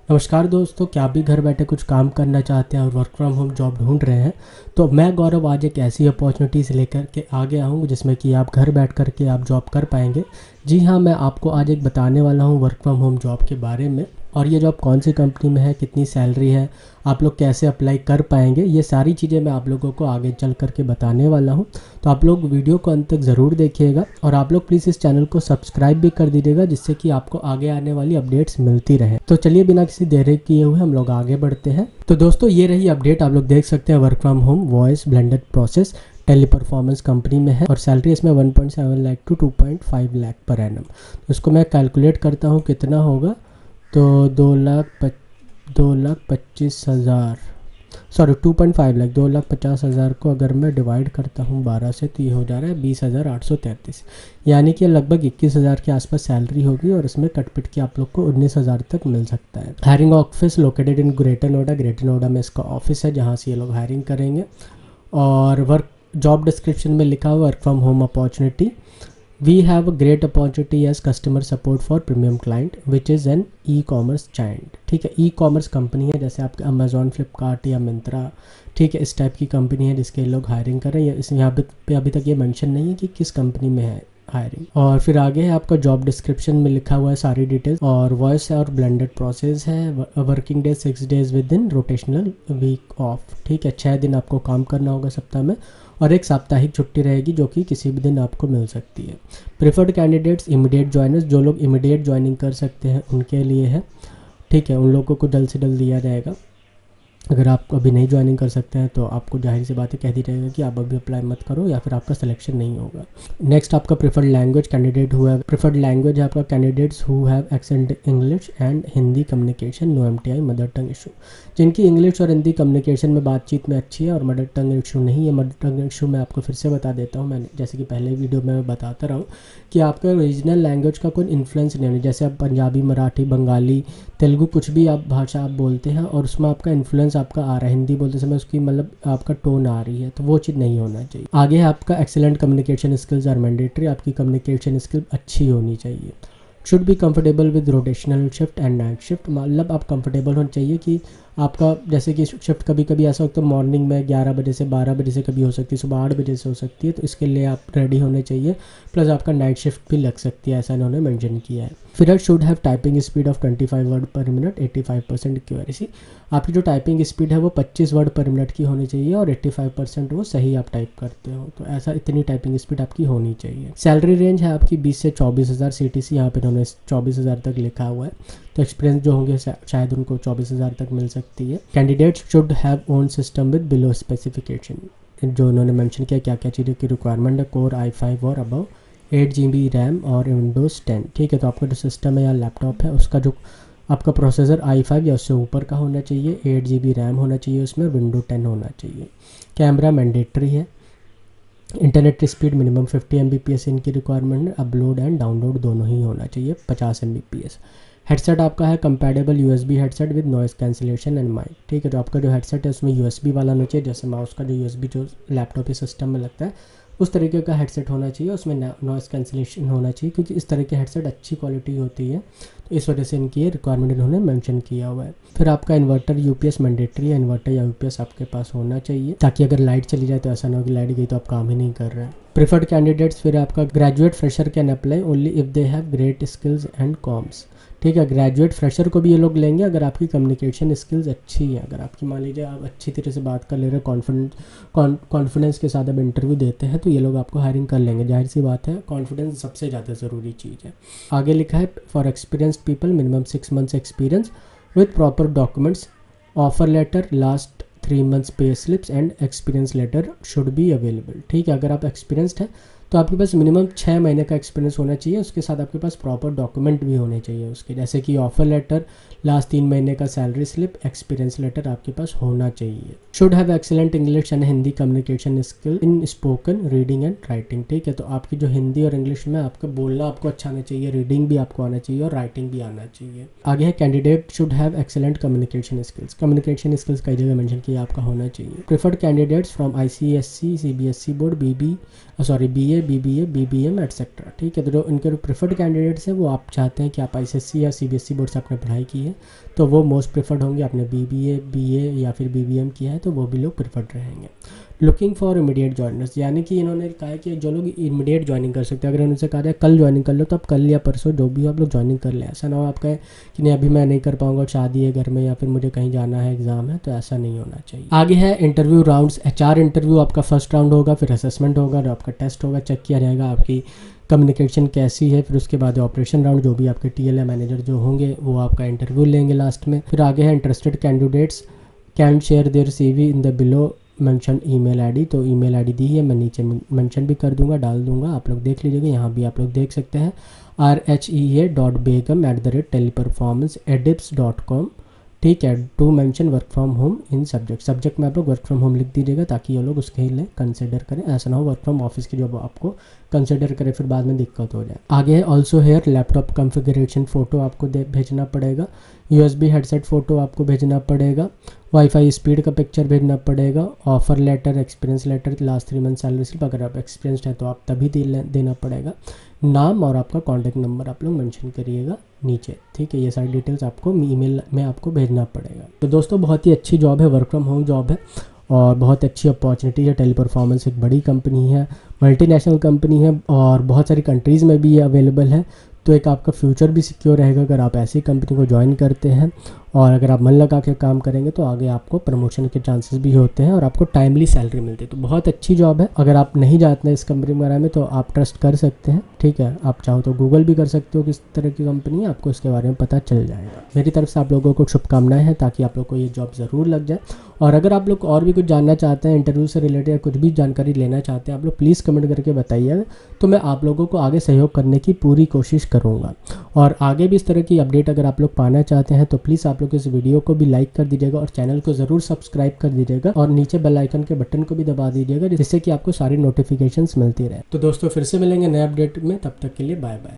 नमस्कार दोस्तों, क्या आप भी घर बैठे कुछ काम करना चाहते हैं और वर्क फ्रॉम होम जॉब ढूंढ रहे हैं? तो मैं गौरव आज एक ऐसी अपॉर्चुनिटीज़ लेकर के आ गया हूँ जिसमें कि आप घर बैठ कर के आप जॉब कर पाएंगे। जी हाँ, मैं आपको आज एक बताने वाला हूँ वर्क फ्रॉम होम जॉब के बारे में। और ये जॉब कौन सी कंपनी में है, कितनी सैलरी है, आप लोग कैसे अप्लाई कर पाएंगे, ये सारी चीज़ें मैं आप लोगों को आगे चल करके बताने वाला हूँ। तो आप लोग वीडियो को अंत तक ज़रूर देखिएगा और आप लोग प्लीज़ इस चैनल को सब्सक्राइब भी कर दीजिएगा, जिससे कि आपको आगे आने वाली अपडेट्स मिलती रहे। तो चलिए बिना किसी देरी किए हुए हम लोग आगे बढ़ते हैं। तो दोस्तों, ये रही अपडेट, आप लोग देख सकते हैं work from home voice blended process Teleperformance company में है और सैलरी इसमें 1.7 lakh to 2.5 lakh per annum. तो इसको मैं कैलकुलेट करता हूँ कितना होगा, तो 2,25,000 सॉरी 2.5 लाख 2,50,000 को अगर मैं डिवाइड करता हूँ 12 से तो ये हो जा रहा है 20,833, यानी कि लगभग 21,000 के आसपास सैलरी होगी और इसमें कटपिट की आप लोग को 19,000 तक मिल सकता है। Hiring office located in greater Noida, greater Noida में इसका ऑफिस है जहाँ से ये लोग हायरिंग करेंगे। और वर्क जॉब डिस्क्रिप्शन में लिखा हुआ work from home opportunity, we have a great opportunity as customer support for premium client which is an e-commerce giant। ठीक है, ई कॉमर्स कंपनी है जैसे आपके अमेजोन, फ्लिपकार्ट या मिंत्रा। ठीक है, इस टाइप की कंपनी है जिसके लोग हायरिंग कर रहे हैं। इस यहाँ पे अभी तक ये मेंशन नहीं है कि किस कंपनी में है हायरिंग। और फिर आगे है आपका जॉब डिस्क्रिप्शन में लिखा हुआ है सारी डिटेल्स। और वॉइस और ब्लेंडेड प्रोसेस है। Working day 6 days within rotational week off. ठीक है, 6 दिन आपको काम करना होगा सप्ताह में और एक साप्ताहिक छुट्टी रहेगी जो कि किसी भी दिन आपको मिल सकती है। प्रेफर्ड कैंडिडेट्स इमीडिएट ज्वाइनर्स, जो लोग इमीडिएट ज्वाइनिंग कर सकते हैं उनके लिए है। ठीक है, उन लोगों को जल्द से जल्द दिया जाएगा। अगर आप अभी नहीं ज्वाइनिंग कर सकते हैं तो आपको जाहिर सी बातें कह दी जाएगा कि आप अभी अप्लाई मत करो या फिर आपका सिलेक्शन नहीं होगा। नेक्स्ट आपका प्रेफर्ड लैंग्वेज कैंडिडेट हुआ, प्रेफर्ड लैंग्वेज है आपका candidates who have accent English and Hindi communication, no MTI mother tongue issue. जिनकी इंग्लिश और हिंदी कम्युनिकेशन में बातचीत में अच्छी है और मदर टंग इशू नहीं है। मदर टंग इशू मैं आपको फिर से बता देता हूँ, मैंने जैसे कि पहले वीडियो में मैं बताता रहा हूँ कि आपका रीजनल लैंग्वेज का कोई इन्फ्लुएंस नहीं होना। जैसे आप पंजाबी, मराठी, बंगाली, तेलुगु कुछ भी आप भाषा आप बोलते हैं और उसमें आपका इन्फ्लुएंस आपका आ रहा है, हिंदी बोलते समय उसकी मतलब आपका टोन आ रही है, तो वो चीज़ नहीं होना चाहिए। आगे है आपका excellent communication skills are mandatory, आपकी कम्युनिकेशन स्किल अच्छी होनी चाहिए। Should be comfortable with rotational shift and night shift, मतलब आप कंफर्टेबल होना चाहिए कि आपका जैसे कि शिफ्ट कभी कभी ऐसा होता है मॉर्निंग में 11 बजे से 12 बजे से कभी हो सकती है, सुबह 8 बजे से हो सकती है, तो इसके लिए आप रेडी होने चाहिए। प्लस आपका नाइट शिफ्ट भी लग सकती है, ऐसा इन्होंने मेंशन किया है। फिर should have typing speed of 25 word पर मिनट, 85% एक्यूरेसी। आपकी जो टाइपिंग स्पीड है वो 25 वर्ड पर मिनट की होनी चाहिए और 85% वो सही आप टाइप करते हो, तो ऐसा इतनी टाइपिंग स्पीड आपकी होनी चाहिए। सैलरी रेंज है आपकी 20 से 24,000 CTC, यहाँ पे इन्होंने 24,000 तक लिखा हुआ है, तो एक्सपीरियंस जो होंगे शायद उनको 24,000 तक मिल सकती है। Candidates should have own system with below specification, जो उन्होंने मेंशन किया क्या क्या चीज़ों की रिक्वायरमेंट है। कोर i5 और अबव, 8 GB रैम और विंडोज़ 10। ठीक है, तो आपका जो सिस्टम है या लैपटॉप है उसका जो आपका प्रोसेसर i5 या उससे ऊपर का होना चाहिए, 8 GB रैम होना चाहिए उसमें, विंडो 10 होना चाहिए। कैमरा मैंडेटरी है। इंटरनेट स्पीड मिनिमम 50 Mbps इनकी रिक्वायरमेंट है। अपलोड एंड डाउनलोड दोनों ही होना चाहिए 50 Mbps। हेडसेट आपका है compatible USB headset with noise cancellation and mic. ठीक है, तो आपका जो हेडसेट है उसमें USB वाला होना चाहिए, जैसे माउस का जो USB जो लैपटॉप के सिस्टम में लगता है उस तरीके का हेडसेट होना चाहिए, उसमें नॉइस कैंसिलेशन होना चाहिए, क्योंकि इस तरह के हेडसेट अच्छी क्वालिटी होती है, तो इस वजह से इनकी ये रिक्वायरमेंट इन्होंने मेंशन किया हुआ है। फिर आपका इन्वर्टर UPS मैंडेटरी है, इन्वर्टर या UPS आपके पास होना चाहिए ताकि अगर लाइट चली जाए तो ऐसा ना हो कि लाइट गई तो आप काम ही नहीं कर रहे हैं। प्रेफर्ड कैंडिडेट्स फिर आपका graduate fresher can apply only if they have great skills and comms. ठीक है, ग्रेजुएट फ्रेशर को भी ये लोग लेंगे अगर आपकी कम्युनिकेशन स्किल्स अच्छी है, अगर आपकी मान लीजिए आप अच्छी तरह से बात कर ले रहे हो, कॉन्फिडेंस के साथ आप इंटरव्यू देते हैं, तो ये लोग आपको हायरिंग कर लेंगे। जाहिर सी बात है, कॉन्फिडेंस सबसे ज़्यादा ज़रूरी चीज़ है। आगे लिखा है for experienced people minimum 6 months experience with proper documents, offer letter, last 3 months pay slips and experience letter should be available. ठीक है, अगर आप एक्सपीरियंस्ड हैं तो आपके पास मिनिमम 6 महीने का एक्सपीरियंस होना चाहिए, उसके साथ आपके पास प्रॉपर डॉक्यूमेंट भी होने चाहिए उसके, जैसे कि ऑफर लेटर, लास्ट 3 महीने का सैलरी स्लिप, एक्सपीरियंस लेटर आपके पास होना चाहिए। Should have excellent English and Hindi communication skill in spoken, reading and writing. ठीक है, तो आपकी जो हिंदी और इंग्लिश में आपका बोलना आपको अच्छा आना चाहिए, रीडिंग भी आपको आना चाहिए और राइटिंग भी आना चाहिए। आगे है candidate should have excellent communication skills, communication skills कई जगह मेंशन किया आपका होना चाहिए। Preferred candidates from ICSC CBSE board, BA BBA BBM etcetera. ठीक है, तो जो इनके जो प्रेफर्ड कैंडिडेट्स हैं वो आप चाहते हैं कि आप ICSC या CBSE बोर्ड से आपने पढ़ाई की है तो वो मोस्ट प्रेफर्ड होंगे। आपने BBA BA या फिर BBM किया है तो वो भी लोग प्रेफर्ड रहेंगे। लुकिंग फॉर इमीडिएट ज्वाइनर्स, यानी कि इन्होंने कहा है कि जो लोग इमीडिएट ज्वाइनिंग कर सकते हैं, अगर उनसे कहा जाए कल ज्वाइनिंग कर लो तो आप कल या परसों जो भी हो आप लोग ज्वाइनिंग कर लें। ऐसा ना हो आप कहें कि नहीं अभी मैं नहीं कर पाऊंगा, शादी है घर में या फिर मुझे कहीं जाना है, एग्जाम है, तो ऐसा नहीं होना चाहिए। आगे है इंटरव्यू राउंड्स। HR इंटरव्यू आपका फर्स्ट राउंड होगा, फिर असेसमेंट होगा और आपका टेस्ट होगा, चेक किया जाएगा आपकी कम्युनिकेशन कैसी है। फिर उसके बाद ऑपरेशन राउंड, जो भी आपके TL या मैनेजर जो होंगे वो आपका इंटरव्यू लेंगे लास्ट में। फिर आगे है interested candidates can share their CV in the below mention email ID. तो ईमेल आईडी दी है, मैं नीचे मेंशन भी कर दूंगा, डाल दूंगा, आप लोग देख लीजिएगा। यहाँ भी आप लोग देख सकते हैं rhea.begum@teleperformanceedits.com, ठीक है। To mention work from home in subject में आप लोग वर्क फ्रॉम होम लिख दीजिएगा ताकि ये लोग उसके लिए कंसिडर करें। ऐसा ना हो वर्क फ्रॉम ऑफिस की जॉब आपको कंसिडर करें फिर बाद में दिक्कत हो जाए। आगे है also here laptop configuration photo आपको भेजना पड़ेगा, USB हेडसेट फ़ोटो आपको भेजना पड़ेगा, वाईफाई स्पीड का पिक्चर भेजना पड़ेगा, offer letter, experience letter, last 3 month salary slip, अगर आप एक्सपीरियंसड है तो आप तभी देना पड़ेगा। नाम और आपका कॉन्टैक्ट नंबर आप लोग मेंशन करिएगा नीचे, ठीक है। ये सारी डिटेल्स आपको ईमेल में आपको भेजना पड़ेगा। तो दोस्तों बहुत ही अच्छी जॉब है, वर्क फ्रॉम होम जॉब है और बहुत अच्छी अपॉर्चुनिटी है। टेलीपरफॉर्मेंस एक बड़ी कंपनी है, मल्टीनेशनल कंपनी है और बहुत सारी कंट्रीज़ में भी ये अवेलेबल है। तो एक आपका फ्यूचर भी सिक्योर रहेगा अगर आप ऐसी कंपनी को ज्वाइन करते हैं और अगर आप मन लगा के काम करेंगे तो आगे आपको प्रमोशन के चांसेस भी होते हैं और आपको टाइमली सैलरी मिलती है। तो बहुत अच्छी जॉब है। अगर आप नहीं जानते हैं इस कंपनी के बारे में तो आप ट्रस्ट कर सकते हैं, ठीक है। आप चाहो तो गूगल भी कर सकते हो किस तरह की कंपनी है, आपको इसके बारे में पता चल जाएगा। मेरी तरफ से आप लोगों को शुभकामनाएं हैं ताकि आप लोग को ये जॉब ज़रूर लग जाए। और अगर आप लोग और भी कुछ जानना चाहते हैं इंटरव्यू से रिलेटेड या कुछ भी जानकारी लेना चाहते हैं आप लोग प्लीज़ कमेंट करके बताइएगा, तो मैं आप लोगों को आगे सहयोग करने की पूरी कोशिश करूँगा। और आगे भी इस तरह की अपडेट अगर आप लोग पाना चाहते हैं तो प्लीज़ आप लोग इस वीडियो को भी लाइक कर दीजिएगा और चैनल को ज़रूर सब्सक्राइब कर दीजिएगा और नीचे बेल आइकन के बटन को भी दबा दीजिएगा जिससे कि आपको सारी नोटिफिकेशंस मिलती रहे। तो दोस्तों फिर से मिलेंगे नए अपडेट में, तब तक के लिए बाय बाय।